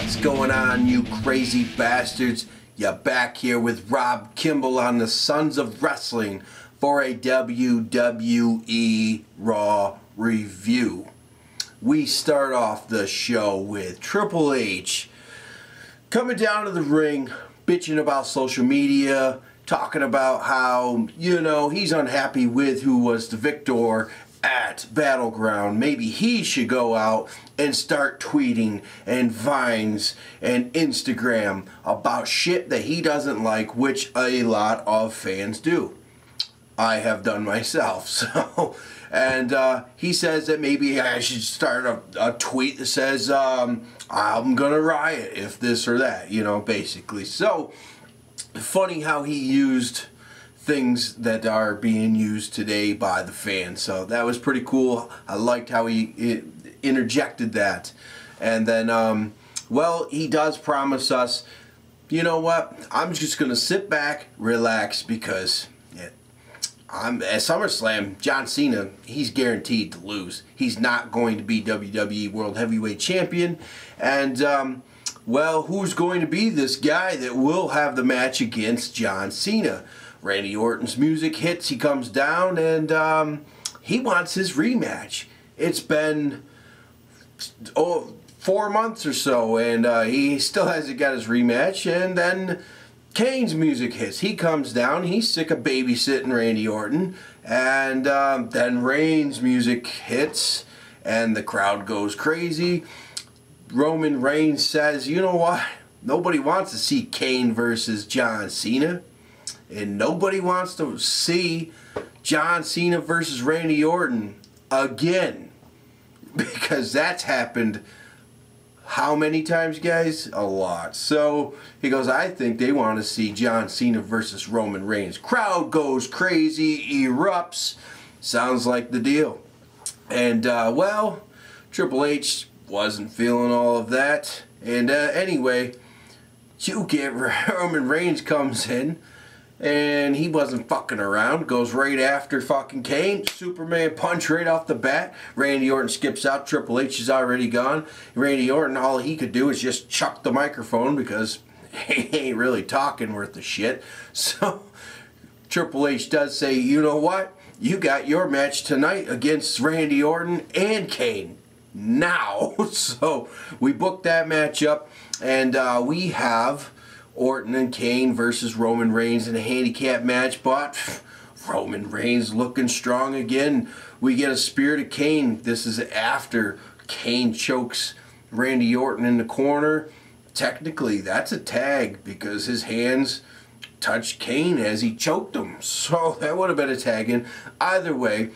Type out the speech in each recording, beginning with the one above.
What's going on, you crazy bastards? You're back here with Rob Kimball on the Sons of Wrestling for a WWE Raw review. We start off the show with Triple H coming down to the ring, bitching about social media, talking about how, you know, he's unhappy with who was the victor at Battleground. Maybe he should go out and start tweeting and Vines and Instagram about shit that he doesn't like, which a lot of fans do. I have done myself. So, and he says that maybe I should start a tweet that says, I'm gonna riot if this or that, you know, basically. So, funny how he used things that are being used today by the fans. So that was pretty cool. I liked how he interjected that. And then, well, he does promise us, you know what, I'm just going to sit back, relax, because at SummerSlam, John Cena, he's guaranteed to lose. He's not going to be WWE World Heavyweight Champion. And, well, who's going to be this guy that will have the match against John Cena? Randy Orton's music hits, he comes down, and he wants his rematch. It's been 4 months or so, and he still hasn't got his rematch. And then Kane's music hits. He comes down, he's sick of babysitting Randy Orton, and then Reigns' music hits, and the crowd goes crazy. Roman Reigns says, you know what, nobody wants to see Kane versus John Cena. And nobody wants to see John Cena versus Randy Orton again. Because that's happened how many times, guys? A lot. So he goes, I think they want to see John Cena versus Roman Reigns. Crowd goes crazy, erupts. Sounds like the deal. And, well, Triple H wasn't feeling all of that. And anyway, you get Roman Reigns comes in. And he wasn't fucking around. Goes right after fucking Kane. Superman punch right off the bat. Randy Orton skips out. Triple H is already gone. Randy Orton, all he could do is just chuck the microphone because he ain't really talking worth the shit. So Triple H does say, you know what? You got your match tonight against Randy Orton and Kane. Now. So we booked that match up. And we have Orton and Kane versus Roman Reigns in a handicap match, but Roman Reigns looking strong again. We get a spear to Kane. This is after Kane chokes Randy Orton in the corner. Technically, that's a tag because his hands touched Kane as he choked him. So that would have been a tag in. Either way,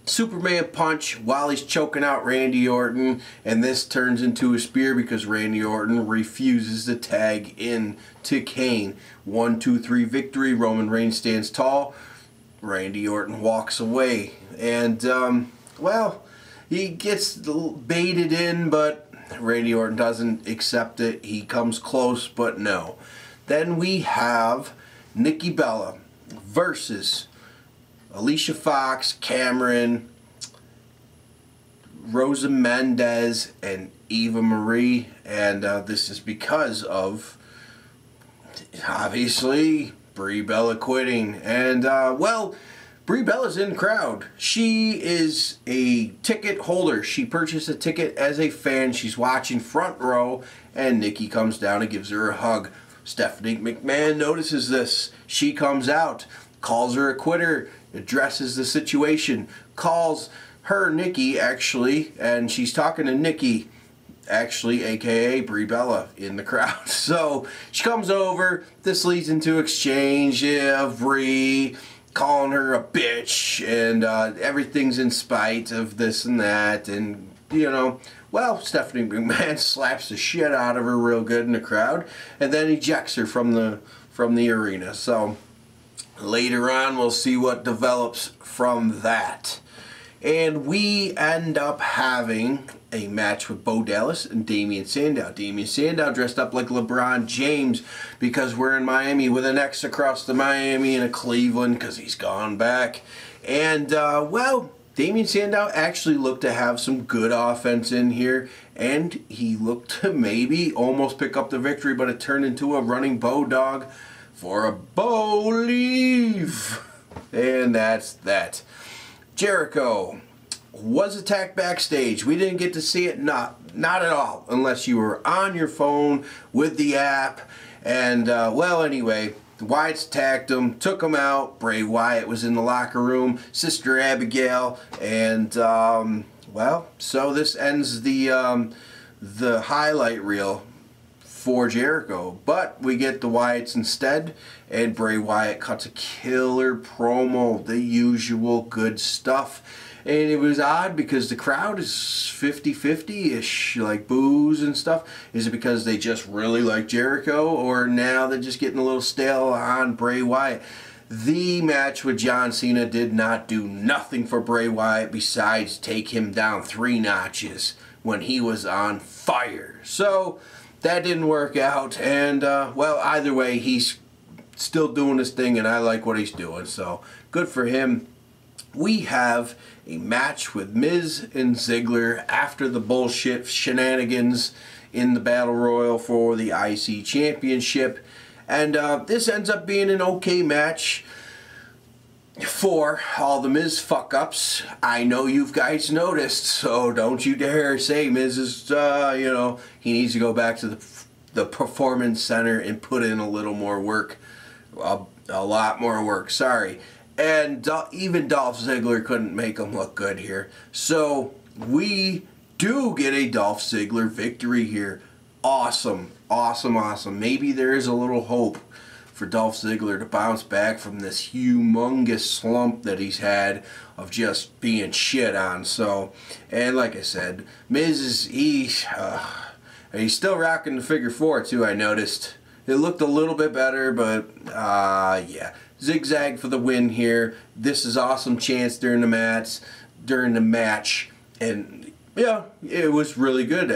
Superman punch while he's choking out Randy Orton, and this turns into a spear because Randy Orton refuses to tag in to Kane. 1, 2, 3 victory. Roman Reigns stands tall. Randy Orton walks away, and well, he gets baited in, but Randy Orton doesn't accept it. He comes close, but no. Then we have Nikki Bella versus Alicia Fox, Cameron, Rosa Mendez, and Eva Marie. And this is because of, obviously, Brie Bella quitting. And, well, Brie Bella's in the crowd. She is a ticket holder. She purchased a ticket as a fan. She's watching front row, and Nikki comes down and gives her a hug. Stephanie McMahon notices this. She comes out, calls her a quitter, addresses the situation, calls her Nikki, actually, and she's talking to Nikki, actually, aka Brie Bella, in the crowd. So she comes over. This leads into exchange of Brie calling her a bitch, and everything's in spite of this and that, and you know, well, Stephanie McMahon slaps the shit out of her real good in the crowd, and then ejects her from the arena. So later on, we'll see what develops from that. And we end up having a match with Bo Dallas and Damien Sandow. Damien Sandow dressed up like LeBron James because we're in Miami with an X across the Miami and a Cleveland because he's gone back. And, well, Damien Sandow actually looked to have some good offense in here, and he looked to maybe almost pick up the victory, but it turned into a running bulldog for a bow leave. And that's that. Jericho was attacked backstage. We didn't get to see it, not at all, unless you were on your phone with the app. And, well, anyway, the Wyatts attacked him, took him out. Bray Wyatt was in the locker room, Sister Abigail, and, well, so this ends the highlight reel for Jericho. But we get the Wyatts instead, and Bray Wyatt cuts a killer promo, the usual good stuff. And it was odd because the crowd is 50-50-ish, like boos and stuff. Is it because they just really like Jericho, or now they're just getting a little stale on Bray Wyatt? The match with John Cena did not do nothing for Bray Wyatt besides take him down 3 notches when he was on fire. So that didn't work out, and well, either way, he's still doing his thing, and I like what he's doing, so good for him. We have a match with Miz and Ziggler after the bullshit shenanigans in the Battle Royal for the IC Championship. And this ends up being an okay match for all the Miz fuck-ups. I know you guys noticed, so don't you dare say Miz is, you know, he needs to go back to the Performance Center and put in a little more work. A lot more work, sorry. And even Dolph Ziggler couldn't make him look good here. So we do get a Dolph Ziggler victory here. Awesome, awesome, awesome. Maybe there is a little hope for Dolph Ziggler to bounce back from this humongous slump that he's had of just being shit on. So, and like I said, Miz is, he's still rocking the figure 4 too, I noticed. It looked a little bit better, but yeah. Zigzag for the win here. This is awesome chance during the match, and yeah, it was really good.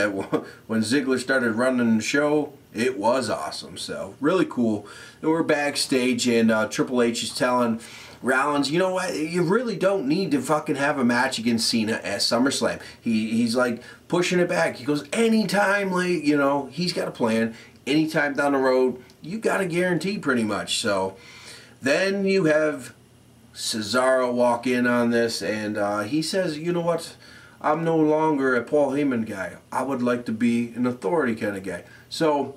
When Ziggler started running the show, it was awesome. So really cool. And we're backstage, and Triple H is telling Rollins, you know what? You really don't need to fucking have a match against Cena at SummerSlam. He's like pushing it back. He goes, anytime, like, you know, he's got a plan. Anytime down the road, you got a guarantee pretty much. So then you have Cesaro walk in on this, and he says, you know what? I'm no longer a Paul Heyman guy. I would like to be an authority kind of guy. So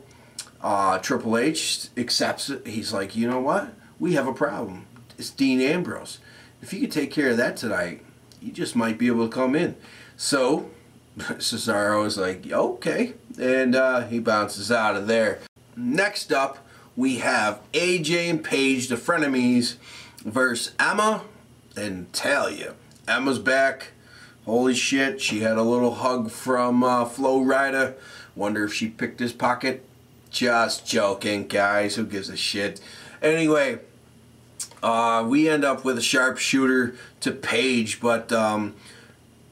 Triple H accepts it. He's like, you know what? We have a problem. It's Dean Ambrose. If you could take care of that tonight, you just might be able to come in. So Cesaro is like, okay. And he bounces out of there. Next up, we have AJ and Paige, the frenemies, versus Emma and Talia. Emma's back. Holy shit, she had a little hug from Flo Rida. Wonder if she picked his pocket. Just joking, guys. Who gives a shit? Anyway, we end up with a sharpshooter to Paige, but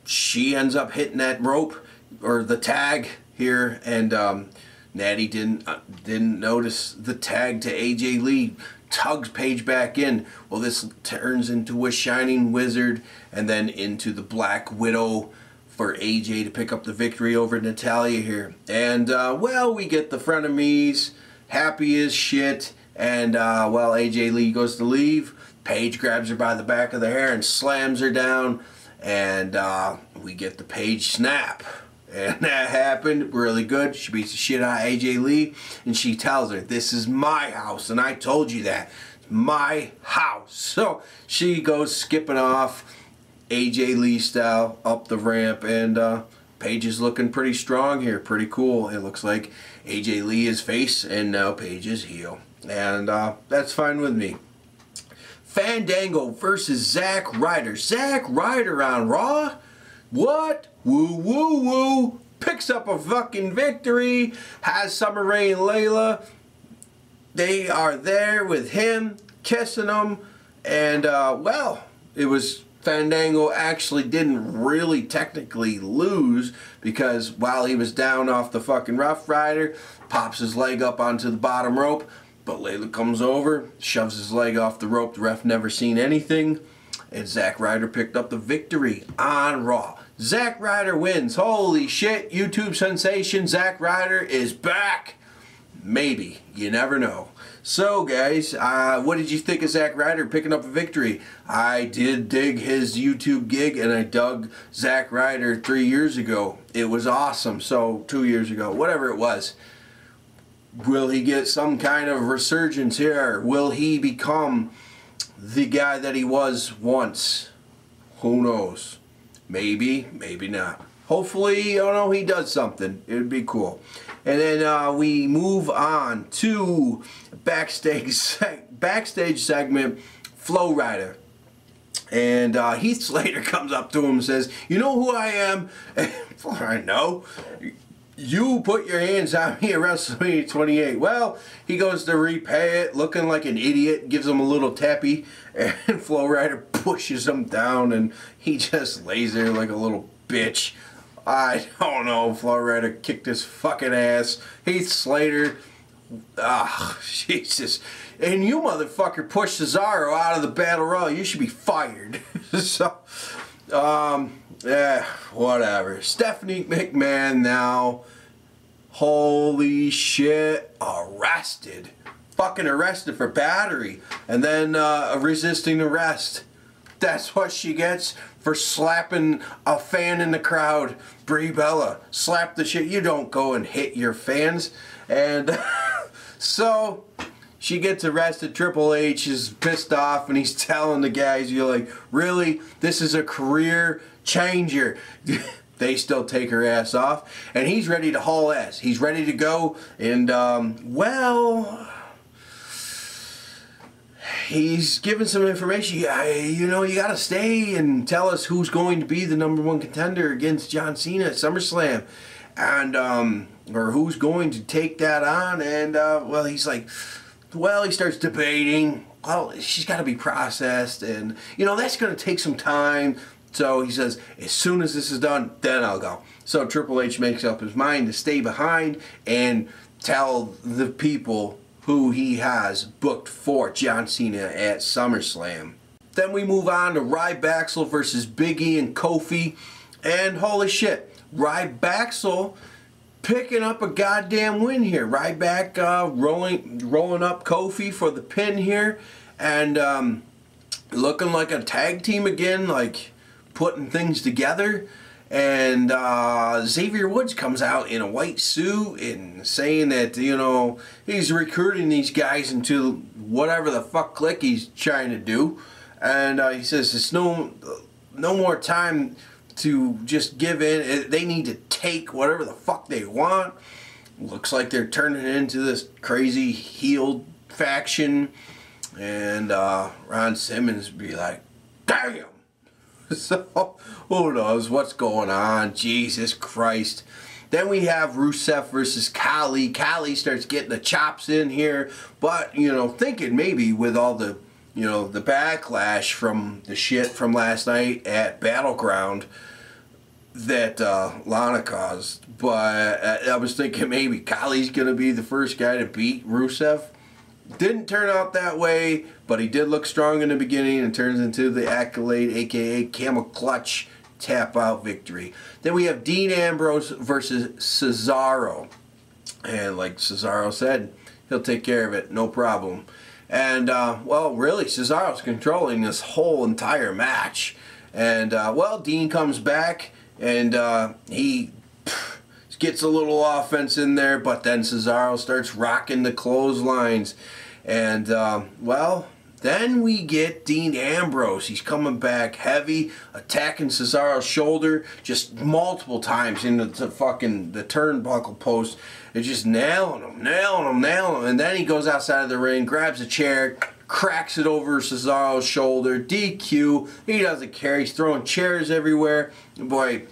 she ends up hitting that rope, or the tag here, and Natty didn't notice the tag to AJ Lee. Tugs Paige back in. Well, this turns into a Shining Wizard and then into the Black Widow for AJ to pick up the victory over Natalya here. And, well, we get the frenemies, happy as shit, and, well, AJ Lee goes to leave. Paige grabs her by the back of the hair and slams her down, and we get the Paige snap. And that happened really good. She beats the shit out of AJ Lee, and she tells her, this is my house, and I told you that. It's my house. So she goes skipping off, AJ Lee style, up the ramp, and Paige is looking pretty strong here, pretty cool. It looks like AJ Lee is face, and now Paige is heel. And that's fine with me. Fandango versus Zack Ryder. Zack Ryder on Raw? What? Woo woo woo. Picks up a fucking victory. Has Summer Rae and Layla. They are there with him, kissing him. And, well, it was Fandango actually didn't really technically lose, because while he was down off the fucking Rough Rider, pops his leg up onto the bottom rope. But Layla comes over, shoves his leg off the rope. The ref never seen anything. And Zack Ryder picked up the victory on Raw. Zack Ryder wins. Holy shit, YouTube sensation Zack Ryder is back. Maybe. You never know. So guys, what did you think of Zack Ryder picking up a victory? I did dig his YouTube gig, and I dug Zack Ryder 3 years ago. It was awesome. So 2 years ago, whatever it was. Will he get some kind of resurgence here? Will he become the guy that he was once? Who knows? Maybe, maybe not. Hopefully, you know, he does something. It would be cool. And then we move on to backstage segment, Flow Rider. And Heath Slater comes up to him and says, "You know who I am?" I know. "You put your hands on me at WrestleMania 28. Well, he goes to repay it, looking like an idiot, gives him a little tappy, and Flow Rider pushes him down, and he just lays there like a little bitch. I don't know. Flow Rider kicked his fucking ass. Heath Slater, Jesus. And you motherfucker pushed Cesaro out of the Battle Royal. You should be fired." So, yeah, whatever. Stephanie McMahon now, holy shit, arrested. Fucking arrested for battery. And then resisting arrest. That's what she gets for slapping a fan in the crowd. Brie Bella, slap the shit. You don't go and hit your fans. And so she gets arrested. Triple H is pissed off, and he's telling the guys, you're like, really? This is a career changer. They still take her ass off, and he's ready to haul ass. He's ready to go, and well, he's given some information. You know, you gotta stay and tell us who's going to be the #1 contender against John Cena at SummerSlam, and or who's going to take that on. And well, he's like, well, he starts debating. Well, she's got to be processed, and you know that's going to take some time. So he says, as soon as this is done, then I'll go. So Triple H makes up his mind to stay behind and tell the people who he has booked for John Cena at SummerSlam. Then we move on to Ryback versus Big E and Kofi. And holy shit, Ryback picking up a goddamn win here. Ryback rolling up Kofi for the pin here. And looking like a tag team again, like putting things together. And Xavier Woods comes out in a white suit and saying that, you know, he's recruiting these guys into whatever the fuck clique he's trying to do. And he says it's no more time to just give in. They need to take whatever the fuck they want. Looks like they're turning it into this crazy heel faction. And Ron Simmons be like, damn! So, who knows what's going on? Jesus Christ. Then we have Rusev versus Khali. Khali starts getting the chops in here, but, you know, thinking maybe with all the, you know, the backlash from the shit from last night at Battleground that Lana caused. But I was thinking maybe Khali's going to be the first guy to beat Rusev. Didn't turn out that way, but he did look strong in the beginning and turns into the Accolade, aka Camel Clutch tap out victory. Then we have Dean Ambrose versus Cesaro. And like Cesaro said, he'll take care of it, no problem. And, well, really, Cesaro's controlling this whole entire match. And, well, Dean comes back, and he gets a little offense in there, but then Cesaro starts rocking the clotheslines. And, well, then we get Dean Ambrose. He's coming back heavy, attacking Cesaro's shoulder just multiple times into the fucking the turnbuckle post. They're just nailing him. And then he goes outside of the ring, grabs a chair, cracks it over Cesaro's shoulder, DQ. He doesn't care. He's throwing chairs everywhere. Boy,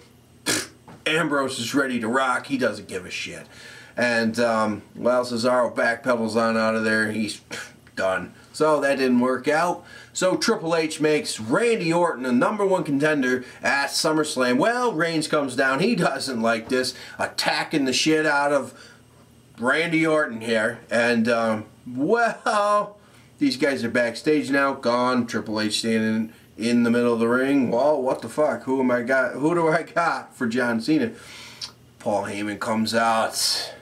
Ambrose is ready to rock. He doesn't give a shit. And, well, Cesaro backpedals on out of there. He's done. So that didn't work out. So Triple H makes Randy Orton a #1 contender at SummerSlam. Well, Reigns comes down. He doesn't like this. Attacking the shit out of Randy Orton here. And, well, these guys are backstage now. Gone. Triple H standing in the middle of the ring. Well, what the fuck? Who do I got for John Cena? Paul Heyman comes out.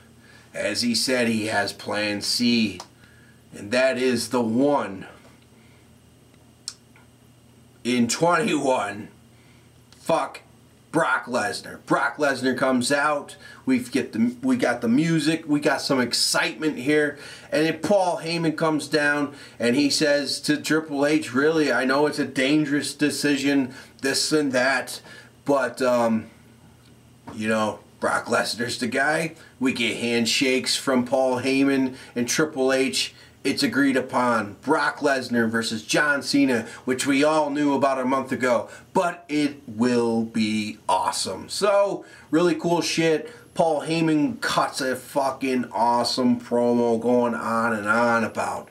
As he said, he has Plan C. And that is the one. In 21. Fuck Brock Lesnar. Brock Lesnar comes out. We got the music. We got some excitement here. And then Paul Heyman comes down and he says to Triple H, really, I know it's a dangerous decision, this and that, but, you know, Brock Lesnar's the guy. We get handshakes from Paul Heyman and Triple H. It's agreed upon. Brock Lesnar versus John Cena, which we all knew about a month ago. But it will be awesome. So, really cool shit. Paul Heyman cuts a fucking awesome promo going on and on about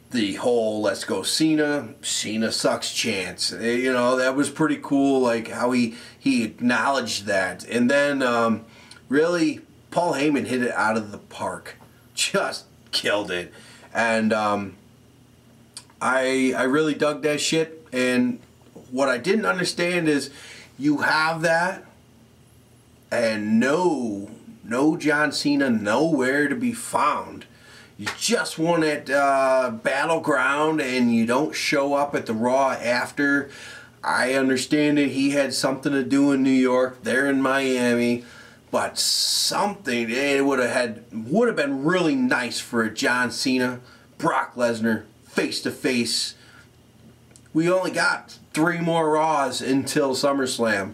the whole let's go Cena sucks chance. You know, that was pretty cool, like how he acknowledged that. And then, really, Paul Heyman hit it out of the park. Just killed it. And I really dug that shit. And what I didn't understand is you have that and no John Cena nowhere to be found. You just won at Battleground and you don't show up at the Raw after. I understand that he had something to do in New York, they're in Miami. But something, it would have been really nice for a John Cena, Brock Lesnar, face-to-face. We only got 3 more Raws until SummerSlam.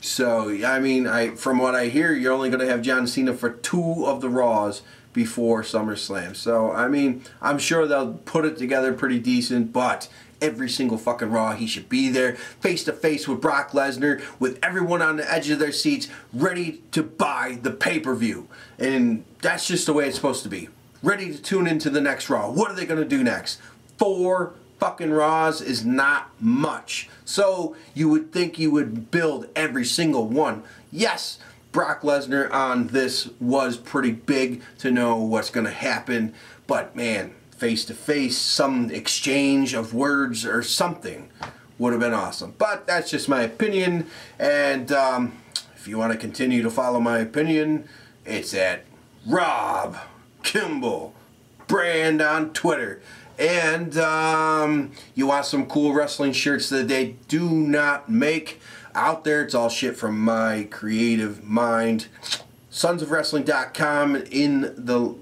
So, I mean, from what I hear, you're only going to have John Cena for 2 of the Raws before SummerSlam. So, I mean, I'm sure they'll put it together pretty decent, but every single fucking Raw, he should be there, face to face with Brock Lesnar, with everyone on the edge of their seats, ready to buy the pay-per-view. And that's just the way it's supposed to be. Ready to tune into the next Raw. What are they going to do next? 4 fucking Raws is not much. So you would think you would build every single one. Yes, Brock Lesnar on this was pretty big to know what's going to happen, but man, face-to-face, some exchange of words or something would have been awesome. But that's just my opinion, and if you want to continue to follow my opinion, it's at Rob Kimball Brand on Twitter. And you want some cool wrestling shirts that they do not make out there. It's all shit from my creative mind. Sonsofwrestling.com in the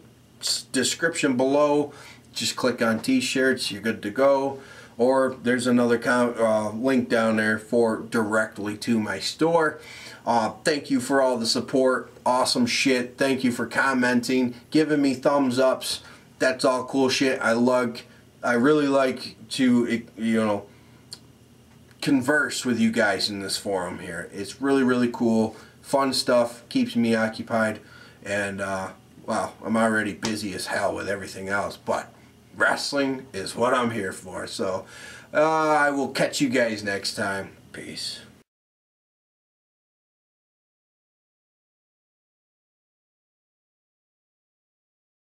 description below. Just click on t-shirts, you're good to go. Or there's another link down there for directly to my store. Thank you for all the support. Awesome shit. Thank you for commenting, giving me thumbs ups. That's all cool shit. I really like to, you know, converse with you guys in this forum here. It's really, really cool. Fun stuff. Keeps me occupied. And, well, I'm already busy as hell with everything else. But wrestling is what I'm here for. So, I will catch you guys next time. Peace.